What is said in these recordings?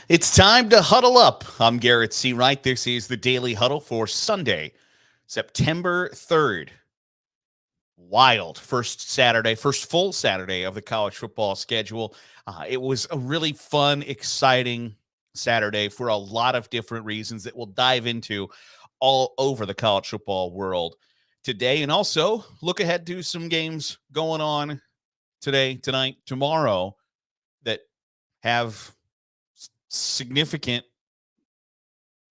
It's time to huddle up. I'm Garrett C. Wright. This is the Daily Huddle for Sunday, September 3rd. Wild first full Saturday of the college football schedule. It was a really fun, exciting Saturday for a lot of different reasons that we'll dive into all over the college football world today. And also look ahead to some games going on today, tonight, tomorrow that have significant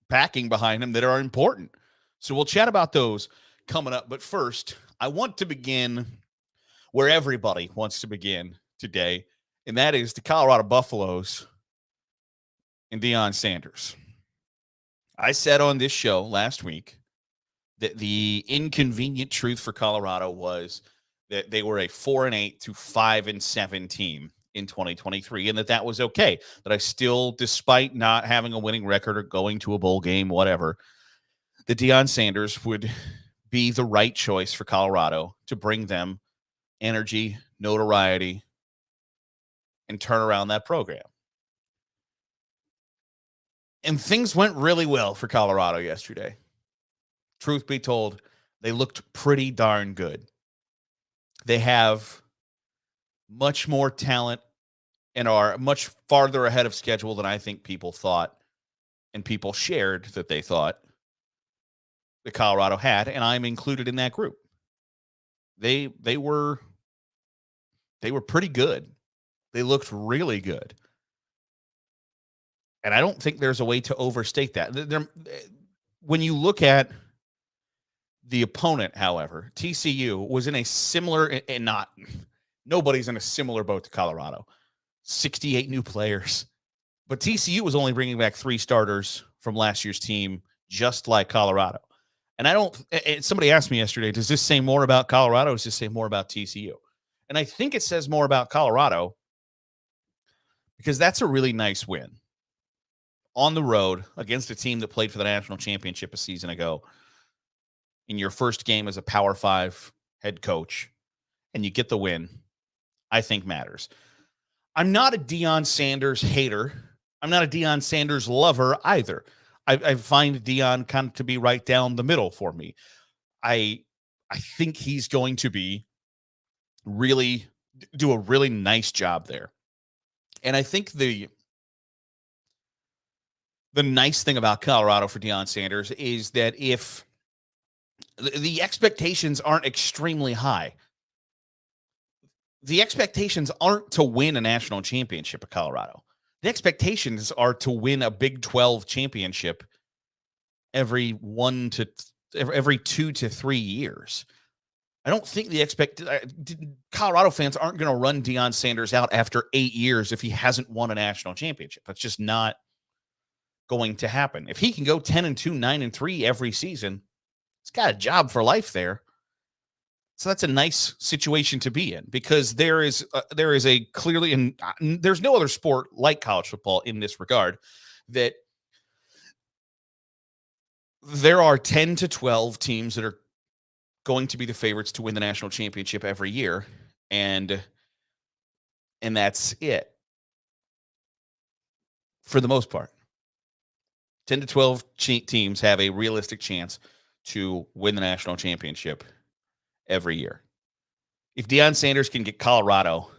backing behind them that are important. So we'll chat about those coming up. But first, I want to begin where everybody wants to begin today, and that is the Colorado Buffaloes and Deion Sanders. I said on this show last week that the inconvenient truth for Colorado was that they were a 4-8 to 5-7 team in 2023, and that was okay. That I still, despite not having a winning record or going to a bowl game, whatever, that Deion Sanders would be the right choice for Colorado to bring them energy, notoriety, and turn around that program. And things went really well for Colorado yesterday. Truth be told, they looked pretty darn good. They have much more talent and are much farther ahead of schedule than I think people thought and people shared that they thought that Colorado had, and I'm included in that group. They were pretty good. They looked really good. And I don't think there's a way to overstate that. When you look at the opponent, however, TCU was in a similar, and nobody's in a similar boat to Colorado. 68 new players. But TCU was only bringing back 3 starters from last year's team, just like Colorado. And somebody asked me yesterday, does this say more about Colorado or does this say more about TCU? And I think it says more about Colorado because that's a really nice win on the road against a team that played for the national championship a season ago in your first game as a Power 5 head coach, and you get the win, I think matters. I'm not a Deion Sanders hater. I'm not a Deion Sanders lover either. I find Deion kind of to be right down the middle for me. I think he's going to do a really nice job there. And I think the nice thing about Colorado for Deion Sanders is that if the expectations aren't extremely high, the expectations aren't to win a national championship at Colorado. The expectations are to win a Big 12 championship every 2 to 3 years. I don't think Colorado fans aren't going to run Deion Sanders out after 8 years if he hasn't won a national championship. That's just not going to happen. If he can go 10-2, 9-3 every season, he's got a job for life there. So that's a nice situation to be in because there is a clearly, and there's no other sport like college football in this regard, that there are 10 to 12 teams that are going to be the favorites to win the national championship every year. And that's it for the most part. 10 to 12 teams have a realistic chance to win the national championship every year. If Deion Sanders can get Colorado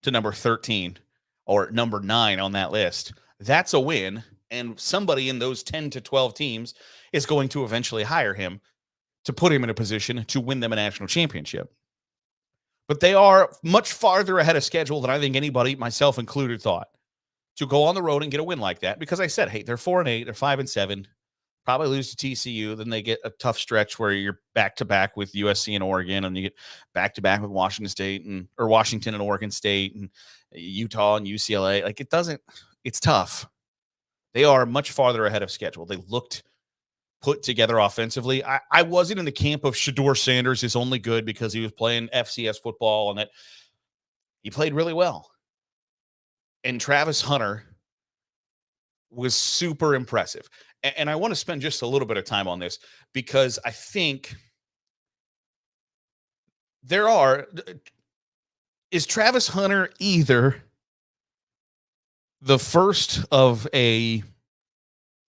to number 13 or number 9 on that list, that's a win. And somebody in those 10 to 12 teams is going to eventually hire him to put him in a position to win them a national championship. But they are much farther ahead of schedule than I think anybody, myself included, thought, to go on the road and get a win like that. Because I said, hey, they're 4-8, they're 5-7. Probably lose to TCU. Then they get a tough stretch where you're back-to-back with USC and Oregon, and you get back-to-back with Washington and Oregon State and Utah and UCLA. It's tough. They are much farther ahead of schedule. They looked put together offensively. I wasn't in the camp of Shedeur Sanders is only good because he was playing FCS football and that he played really well. And Travis Hunter was super impressive. And I want to spend just a little bit of time on this because I think is Travis Hunter either the first of a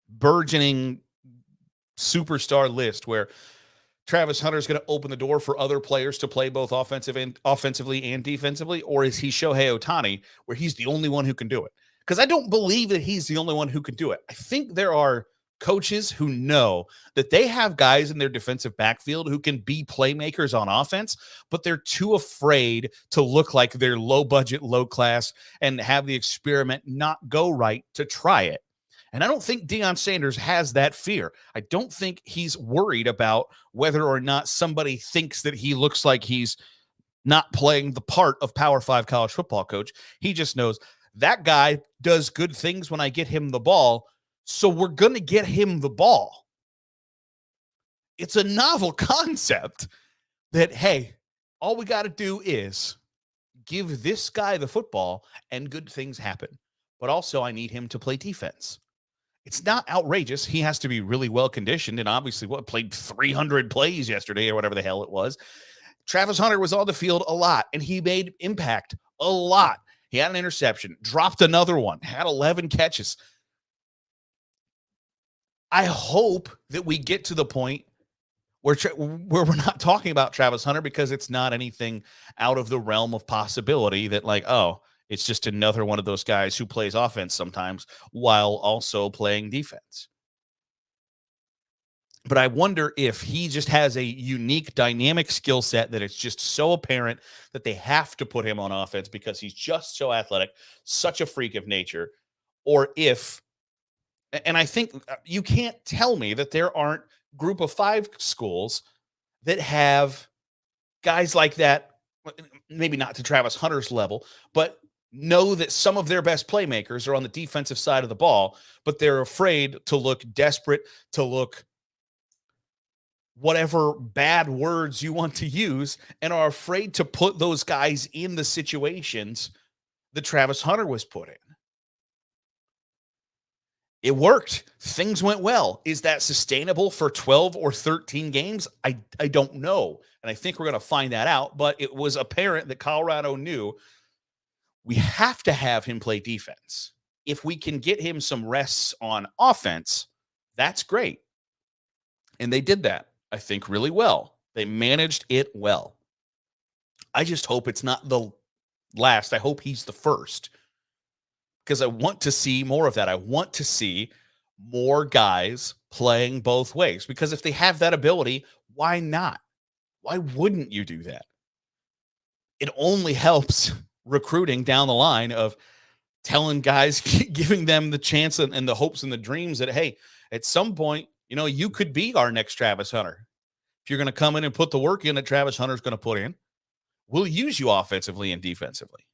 burgeoning superstar list where Travis Hunter is going to open the door for other players to play both offensively and defensively? Or is he Shohei Ohtani, where he's the only one who can do it? Because I don't believe that he's the only one who can do it. I think there are coaches who know that they have guys in their defensive backfield who can be playmakers on offense, but they're too afraid to look like they're low budget, low class, and have the experiment not go right to try it. And I don't think Deion Sanders has that fear. I don't think he's worried about whether or not somebody thinks that he looks like he's not playing the part of Power 5 college football coach. He just knows that guy does good things when I get him the ball, so we're going to get him the ball. It's a novel concept that, hey, all we got to do is give this guy the football and good things happen. But also I need him to play defense. It's not outrageous. He has to be really well conditioned and obviously played 300 plays yesterday or whatever the hell it was. Travis Hunter was on the field a lot and he made impact a lot. He had an interception, dropped another one, had 11 catches. I hope that we get to the point where we're not talking about Travis Hunter because it's not anything out of the realm of possibility that like, oh, it's just another one of those guys who plays offense sometimes while also playing defense. But I wonder if he just has a unique dynamic skill set that it's just so apparent that they have to put him on offense because he's just so athletic, such a freak of nature. Or if, and I think you can't tell me that there aren't group of 5 schools that have guys like that, maybe not to Travis Hunter's level, but know that some of their best playmakers are on the defensive side of the ball, but they're afraid to look desperate, to look whatever bad words you want to use, and are afraid to put those guys in the situations that Travis Hunter was put in. It worked. Things went well. Is that sustainable for 12 or 13 games? I don't know. And I think we're going to find that out. But it was apparent that Colorado knew we have to have him play defense. If we can get him some rests on offense, that's great. And they did that, I think, really well. They managed it well. I just hope it's not the last. I hope he's the first. Because I want to see more of that. I want to see more guys playing both ways. Because if they have that ability, why not? Why wouldn't you do that? It only helps recruiting down the line of telling guys, giving them the chance and the hopes and the dreams that, hey, at some point, you could be our next Travis Hunter. If you're going to come in and put the work in that Travis Hunter's going to put in, we'll use you offensively and defensively.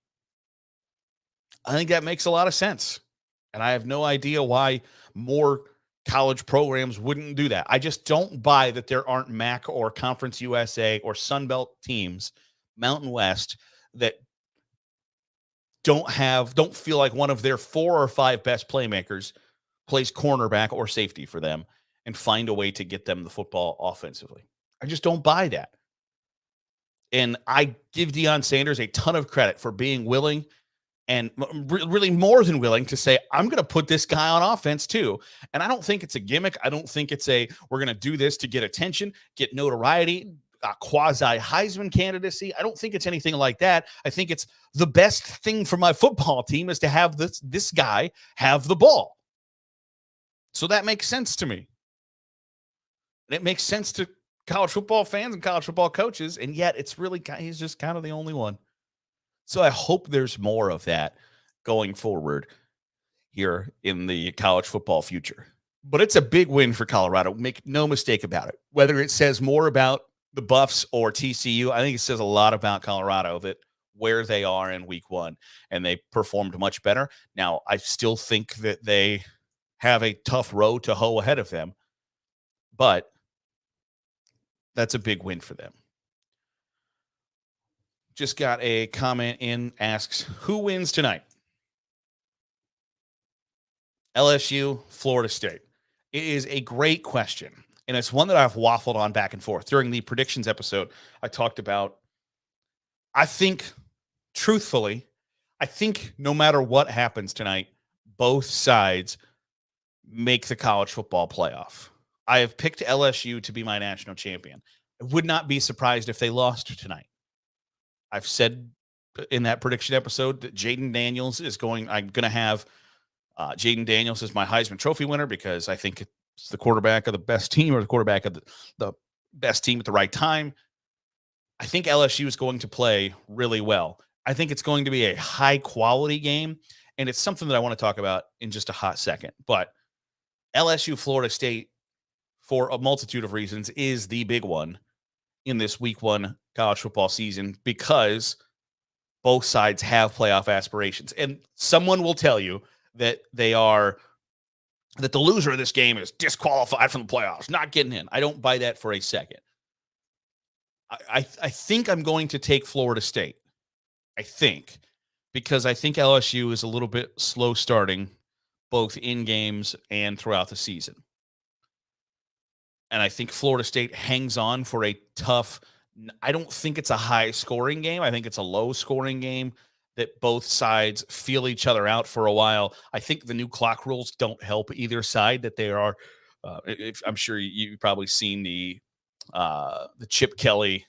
I think that makes a lot of sense. And I have no idea why more college programs wouldn't do that. I just don't buy that there aren't MAC or Conference USA or Sun Belt teams, Mountain West, that don't feel like one of their 4 or 5 best playmakers plays cornerback or safety for them and find a way to get them the football offensively. I just don't buy that. And I give Deion Sanders a ton of credit for being willing and really more than willing to say, I'm going to put this guy on offense too. And I don't think it's a gimmick. I don't think it's we're going to do this to get attention, get notoriety, quasi Heisman candidacy. I don't think it's anything like that. I think it's the best thing for my football team is to have this guy have the ball. So that makes sense to me. And it makes sense to college football fans and college football coaches. And yet he's just kind of the only one. So I hope there's more of that going forward here in the college football future. But it's a big win for Colorado. Make no mistake about it. Whether it says more about the Buffs or TCU, I think it says a lot about Colorado that where they are in week 1, and they performed much better. Now, I still think that they have a tough row to hoe ahead of them, but that's a big win for them. Just got a comment in, asks, who wins tonight? LSU, Florida State. It is a great question, and it's one that I've waffled on back and forth. During the predictions episode, I talked about, I think, truthfully, no matter what happens tonight, both sides make the college football playoff. I have picked LSU to be my national champion. I would not be surprised if they lost tonight. I've said in that prediction episode that Jaden Daniels is going. I'm going to have Jaden Daniels as my Heisman Trophy winner because I think it's the quarterback of the best team or the quarterback of the best team at the right time. I think LSU is going to play really well. I think it's going to be a high quality game, and it's something that I want to talk about in just a hot second. But LSU Florida State, for a multitude of reasons, is the big one in this week one college football season because both sides have playoff aspirations. And someone will tell you that that the loser of this game is disqualified from the playoffs, not getting in. I don't buy that for a second. I think I'm going to take Florida State. I think, because I think LSU is a little bit slow starting both in games and throughout the season. And I think Florida State hangs on for a tough, I don't think it's a high scoring game. I think it's a low scoring game that both sides feel each other out for a while. I think the new clock rules don't help either side, that they are, I'm sure you've probably seen the Chip Kelly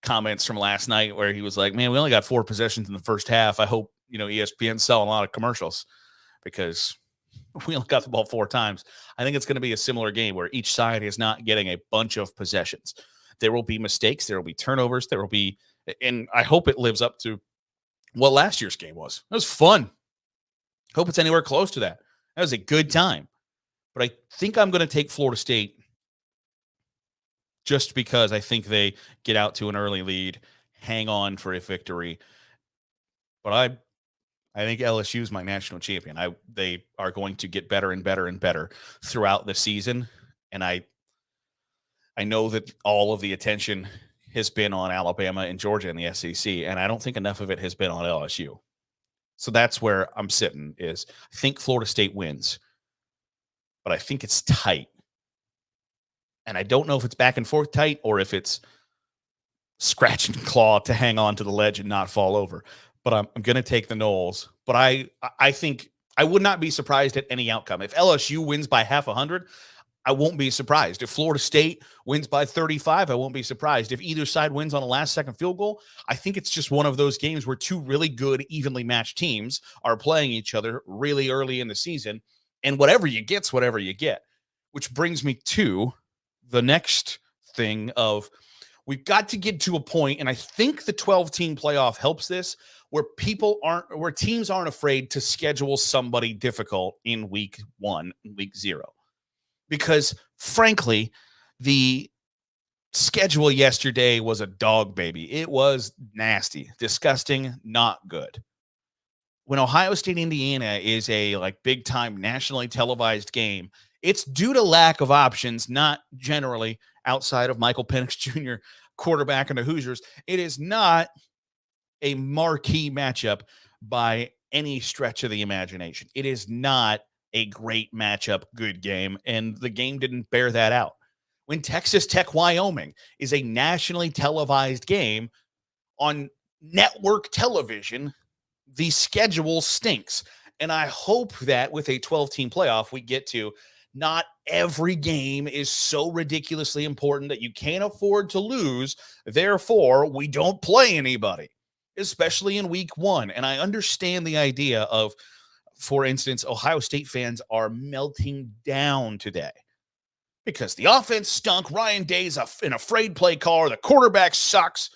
comments from last night where he was like, man, we only got 4 possessions in the first half. I hope, ESPN's selling a lot of commercials because we only got the ball 4 times. I think it's going to be a similar game where each side is not getting a bunch of possessions. There will be mistakes. There will be turnovers. There will be, and I hope it lives up to what last year's game was. It was fun. Hope it's anywhere close to that. That was a good time. But I think I'm going to take Florida State just because I think they get out to an early lead, hang on for a victory. But I think LSU is my national champion. They are going to get better and better and better throughout the season. And I know that all of the attention has been on Alabama and Georgia in the SEC, and I don't think enough of it has been on LSU. So that's where I'm sitting, is I think Florida State wins, but I think it's tight. And I don't know if it's back and forth tight or if it's scratch and claw to hang on to the ledge and not fall over. But I'm going to take the Noles. But I think I would not be surprised at any outcome. If LSU wins by half 100, I won't be surprised. If Florida State wins by 35, I won't be surprised. If either side wins on a last-second field goal, I think it's just one of those games where two really good, evenly matched teams are playing each other really early in the season, and whatever you get's whatever you get. Which brings me to the next thing of we've got to get to a point, and I think the 12-team playoff helps this, where teams aren't afraid to schedule somebody difficult in week 1, week 0. Because, frankly, the schedule yesterday was a dog baby. It was nasty, disgusting, not good. When Ohio State, Indiana is a big-time nationally televised game, it's due to lack of options, not generally outside of Michael Penix Jr., quarterback in the Hoosiers. It is not a marquee matchup by any stretch of the imagination. It is not a great matchup, good game, and the game didn't bear that out. When Texas Tech, Wyoming is a nationally televised game on network television, the schedule stinks. And I hope that with a 12-team playoff, we get to not every game is so ridiculously important that you can't afford to lose. Therefore, we don't play anybody, especially in week 1. And I understand the idea of, for instance, Ohio State fans are melting down today because the offense stunk. Ryan Day's an afraid play caller. The quarterback sucks.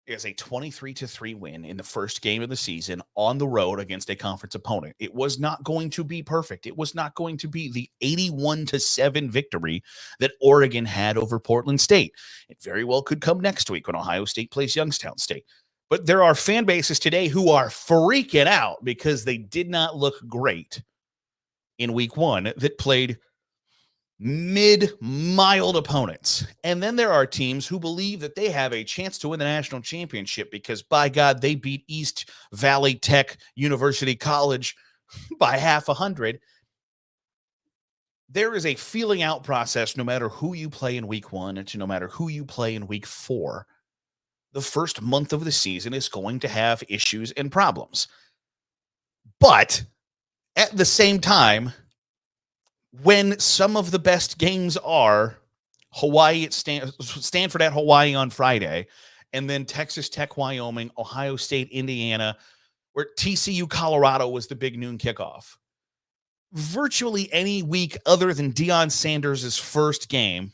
It is a 23-3 win in the first game of the season on the road against a conference opponent. It was not going to be perfect. It was not going to be the 81-7 victory that Oregon had over Portland State. It very well could come next week when Ohio State plays Youngstown State. But there are fan bases today who are freaking out because they did not look great in week 1 that played mid-mild opponents. And then there are teams who believe that they have a chance to win the national championship because, by God, they beat East Valley Tech University College by half 100. There is a feeling out process no matter who you play in week 1 and no matter who you play in week 4. The first month of the season is going to have issues and problems. But At the same time, when some of the best games are Hawaii at Stanford at Hawaii on Friday, and then Texas Tech, Wyoming, Ohio State, Indiana, where TCU, Colorado was the big noon kickoff. Virtually any week other than Deion Sanders' first game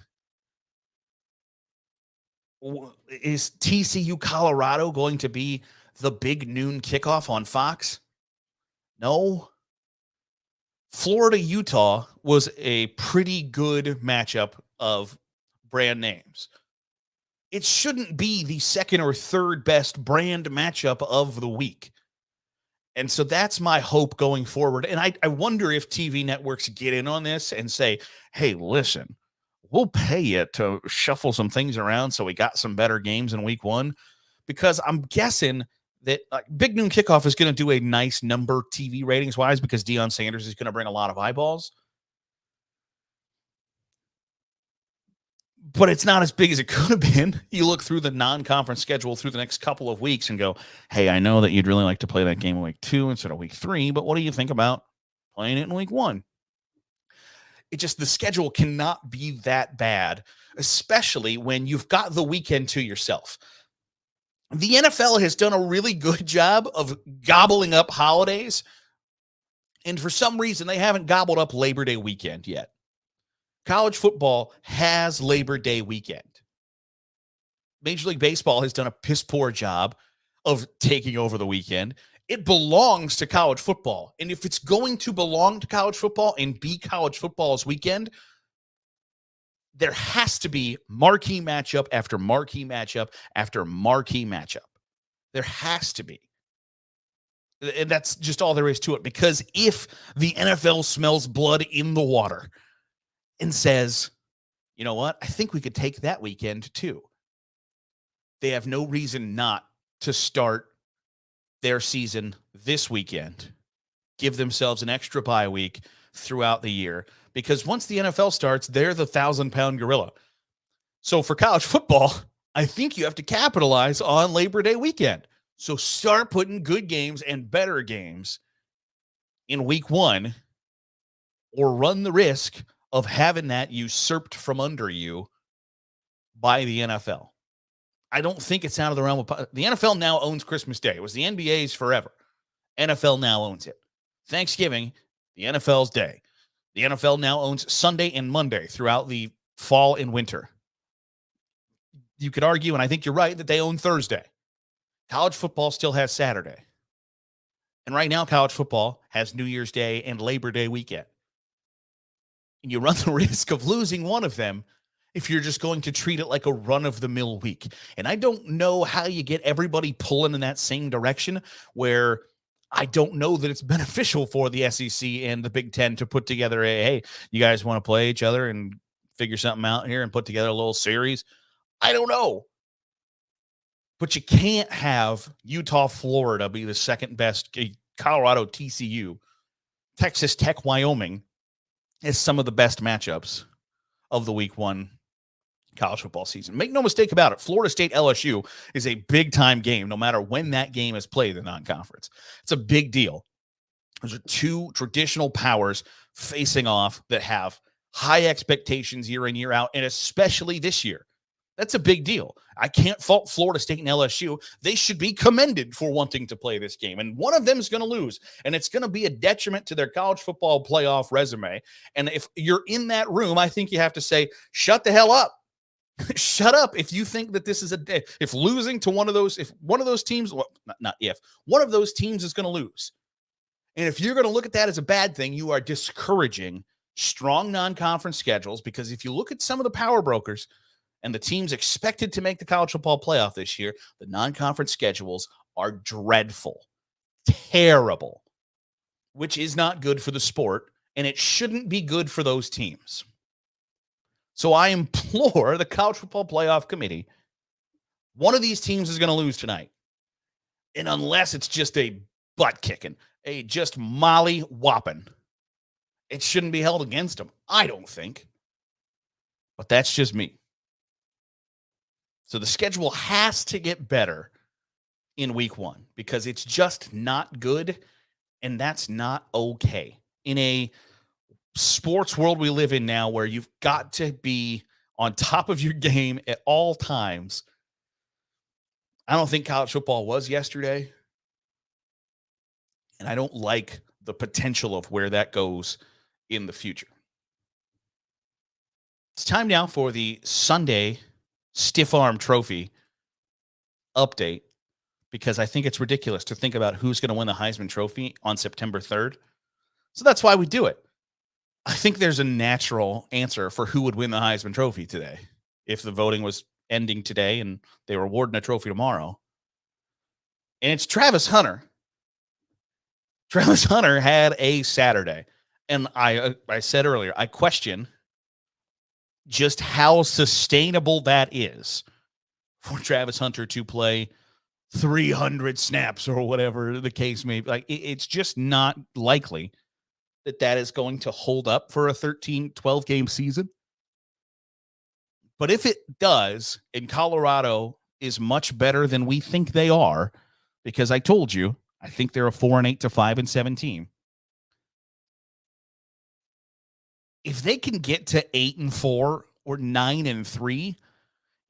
is TCU, Colorado going to be the big noon kickoff on Fox? No. Florida, Utah was a pretty good matchup of brand names. It shouldn't be the second or third best brand matchup of the week. And so that's my hope going forward. And I wonder if TV networks get in on this and say, hey, listen, we'll pay you to shuffle some things around so we got some better games in week one. Because I'm guessing that Big Noon Kickoff is going to do a nice number TV ratings wise because Deion Sanders is going to bring a lot of eyeballs. But it's not as big as it could have been. You look through the non-conference schedule through the next couple of weeks and go, hey, I know that you'd really like to play that game in week 2 instead of week 3, but what do you think about playing it in week 1? It just, the schedule cannot be that bad, especially when you've got the weekend to yourself. The NFL has done a really good job of gobbling up holidays, and for some reason, they haven't gobbled up Labor Day weekend yet. College football has Labor Day weekend. Major League Baseball has done a piss poor job of taking over the weekend. It belongs to college football. And if it's going to belong to college football and be college football's weekend, there has to be marquee matchup after marquee matchup after marquee matchup. There has to be. And that's just all there is to it. Because if the NFL smells blood in the water and says, you know what, I think we could take that weekend too, they have no reason not to start their season this weekend, give themselves an extra bye week throughout the year, because once the NFL starts, they're the 1,000-pound gorilla. So for college football, I think you have to capitalize on Labor Day weekend. So start putting good games and better games in week 1, or run the risk of having that usurped from under you by the NFL. I don't think it's out of the realm of the NFL now owns Christmas Day. It was the NBA's forever. NFL now owns it. Thanksgiving, the NFL's day. The NFL now owns Sunday and Monday throughout the fall and winter. You could argue, and I think you're right, that they own Thursday. College football still has Saturday. And right now, college football has New Year's Day and Labor Day weekend. And you run the risk of losing one of them if you're just going to treat it like a run-of-the-mill week. And I don't know how you get everybody pulling in that same direction, where I don't know that it's beneficial for the SEC and the Big Ten to put together a, hey, you guys want to play each other and figure something out here and put together a little series. I don't know. But you can't have Utah, Florida be the second best, Colorado, TCU, Texas Tech, Wyoming as some of the best matchups of the week 1 college football season. Make no mistake about it. Florida State LSU is a big time game, no matter when that game is played in the non-conference. It's a big deal. Those are two traditional powers facing off that have high expectations year in, year out, and especially this year. That's a big deal. I can't fault Florida State and LSU. They should be commended for wanting to play this game. And one of them is going to lose. And it's going to be a detriment to their college football playoff resume. And if you're in that room, I think you have to say, shut the hell up. Shut up if you think that this is if losing to one of those, if one of those teams, well, not if, one of those teams is going to lose. And if you're going to look at that as a bad thing, you are discouraging strong non-conference schedules, because if you look at some of the power brokers and the teams expected to make the college football playoff this year, the non-conference schedules are dreadful, terrible, which is not good for the sport, and it shouldn't be good for those teams. So I implore the college football playoff committee, one of these teams is going to lose tonight. And unless it's just a butt kicking, a just molly whopping, it shouldn't be held against them, I don't think. But that's just me. So the schedule has to get better in week 1, because it's just not good. And that's not okay. In a sports world we live in now where you've got to be on top of your game at all times, I don't think college football was yesterday. And I don't like the potential of where that goes in the future. It's time now for the Sunday Stiffarm Trophy update because I think it's ridiculous to think about who's going to win the Heisman Trophy on September 3rd. So that's why we do it. I think there's a natural answer for who would win the Heisman Trophy today if the voting was ending today and they were awarding a trophy tomorrow. And it's Travis Hunter. Travis Hunter had a Saturday. And I said earlier, I question just how sustainable that is for Travis Hunter to play 300 snaps or whatever the case may be. Like, it's just not likely that is going to hold up for a 13, 12 game season. But if it does, and Colorado is much better than we think they are, because I told you, I think they're a 4-8 to 5-7 team. If they can get to 8-4 or 9-3,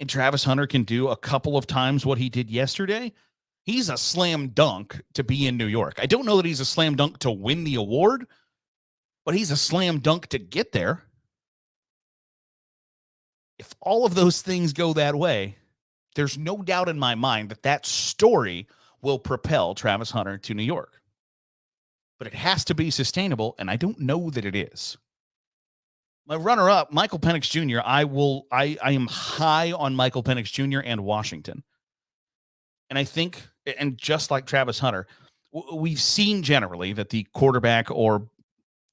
and Travis Hunter can do a couple of times what he did yesterday, he's a slam dunk to be in New York. I don't know that he's a slam dunk to win the award, but he's a slam dunk to get there. If all of those things go that way, there's no doubt in my mind that story will propel Travis Hunter to New York. But it has to be sustainable, and I don't know that it is. My runner-up, Michael Penix Jr., I am high on Michael Penix Jr. and Washington. And I think, and just like Travis Hunter, we've seen generally that the quarterback, or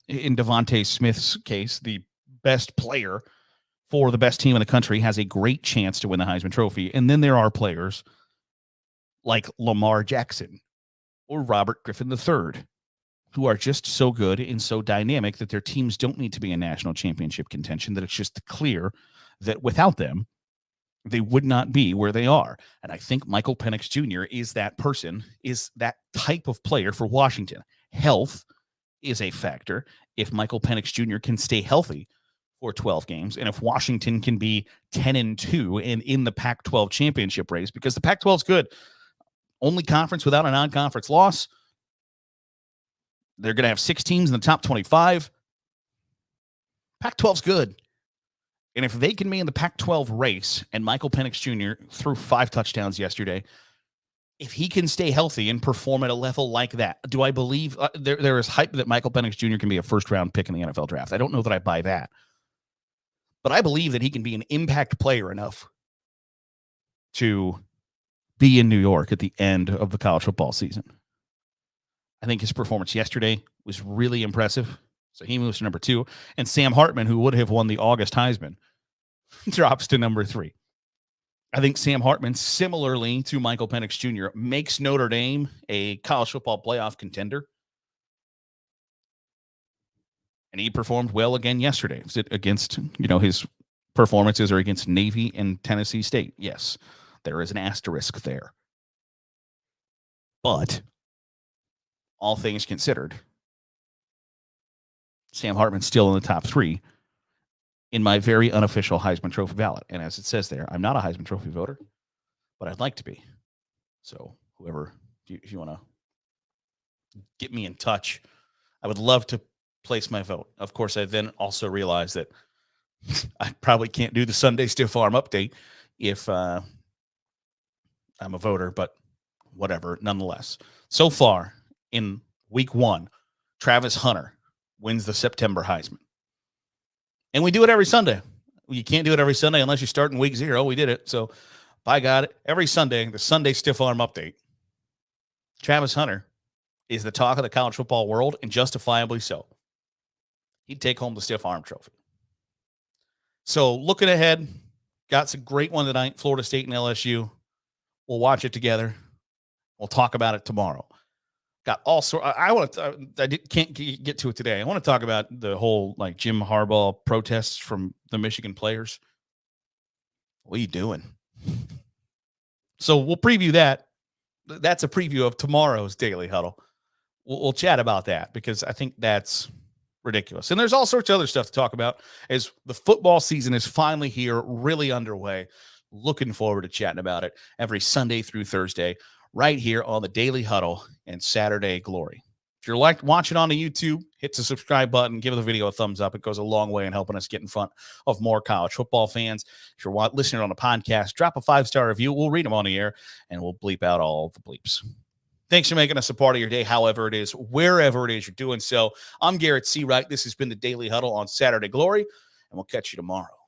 in Devontae Smith's case, the best player for the best team in the country, has a great chance to win the Heisman Trophy. And then there are players like Lamar Jackson or Robert Griffin III, who are just so good and so dynamic that their teams don't need to be in national championship contention, that it's just clear that without them, they would not be where they are. And I think Michael Penix Jr. is that person, is that type of player for Washington. Health is a factor. If Michael Penix Jr. can stay healthy for 12 games, and if Washington can be 10-2 and in the Pac-12 championship race, because the Pac-12 is good, only conference without a non-conference loss. They're going to have 6 teams in the top 25. Pac-12's good. And if they can be in the Pac-12 race, and Michael Penix Jr. threw 5 touchdowns yesterday, if he can stay healthy and perform at a level like that, do I believe there is hype that Michael Penix Jr. can be a first-round pick in the NFL draft? I don't know that I buy that. But I believe that he can be an impact player enough to be in New York at the end of the college football season. I think his performance yesterday was really impressive. So he moves to number 2. And Sam Hartman, who would have won the August Heisman, drops to number 3. I think Sam Hartman, similarly to Michael Penix Jr., makes Notre Dame a college football playoff contender. And he performed well again yesterday. Was it against, his performances are against Navy and Tennessee State? Yes, there is an asterisk there. But all things considered, Sam Hartman's still in the top 3 in my very unofficial Heisman Trophy ballot. And as it says there, I'm not a Heisman Trophy voter, but I'd like to be. So whoever, if you want to get me in touch, I would love to place my vote. Of course, I then also realized that I probably can't do the Sunday Stiffarm update if I'm a voter, but whatever, nonetheless. So far in week 1, Travis Hunter wins the September Heisman. And we do it every Sunday. You can't do it every Sunday unless you start in week 0. We did it. So, by God, every Sunday, the Sunday Stiffarm update. Travis Hunter is the talk of the college football world, and justifiably so. He'd take home the Stiffarm Trophy. So, looking ahead, got some great one tonight, Florida State and LSU. We'll watch it together. We'll talk about it tomorrow. Got all sorts. Can't get to it today. I want to talk about the whole Jim Harbaugh protests from the Michigan players. What are you doing? So we'll preview that. That's a preview of tomorrow's Daily Huddle. we'll chat about that because I think that's ridiculous. And there's all sorts of other stuff to talk about as the football season is finally here, really underway. Looking forward to chatting about it every Sunday through Thursday right here on the Daily Huddle and Saturday Glory. If you're watching on the YouTube, hit the subscribe button, give the video a thumbs up. It goes a long way in helping us get in front of more college football fans. If you're listening on the podcast, drop a 5-star review. We'll read them on the air, and we'll bleep out all the bleeps. Thanks for making us a part of your day, however it is, wherever it is you're doing so. I'm Garrett Seawright. This has been the Daily Huddle on Saturday Glory, and we'll catch you tomorrow.